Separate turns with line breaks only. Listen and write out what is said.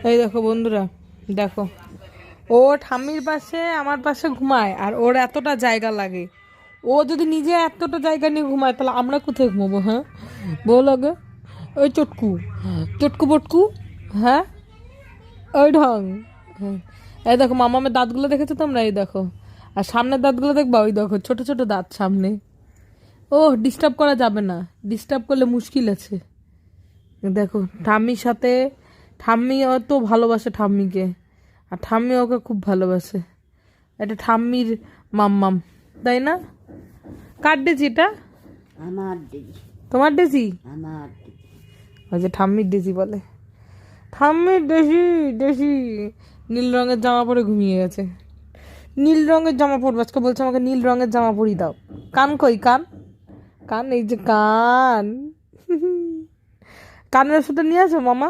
এই দেখো বন্ধুরা, দেখো ও ঠাম্মির পাশে আমার পাশে ঘুমায় আর ওর এতটা জায়গা লাগে। ও যদি নিজে এতটা জায়গা নিয়ে ঘুমায় তাহলে আমরা কোথায় ঘুমাবো? হ্যাঁ বলো গে। ওই চটকু চটকু পটকু, হ্যাঁ ওই ঢং। হ্যাঁ, এই দেখো মামামের দাঁতগুলো দেখেছো তোমরা? এই দেখো, আর সামনের দাঁতগুলো দেখবা, ওই দেখো ছোট ছোট দাঁত সামনে। ও ডিস্টার্ব করা যাবে না, ডিস্টার্ব করলে মুশকিল আছে। দেখো ঠাম্মির সাথে, ঠাম্মি অত ভালোবাসে ঠাম্মিকে, আর ঠাম্মি ওকে খুব ভালোবাসে। এটা ঠাম্মির মাম্মাম, তাই না? কার ডেজি এটা?
আমার দিদি,
তোমার ডেজি?
আমার দিদি।
ওই যে ঠাম্মির ডেজি বলে, ঠাম্মির ডেজি। ডেজি নীল রঙের জামা পরে ঘুমিয়ে গেছে। নীল রঙের জামা পরবো আজকে, বলছে আমাকে নীল রঙের জামা পরিয়ে দাও। কান কই কান? কান এই যে কান। কানের ওষুধটা নিয়ে আসো মামা।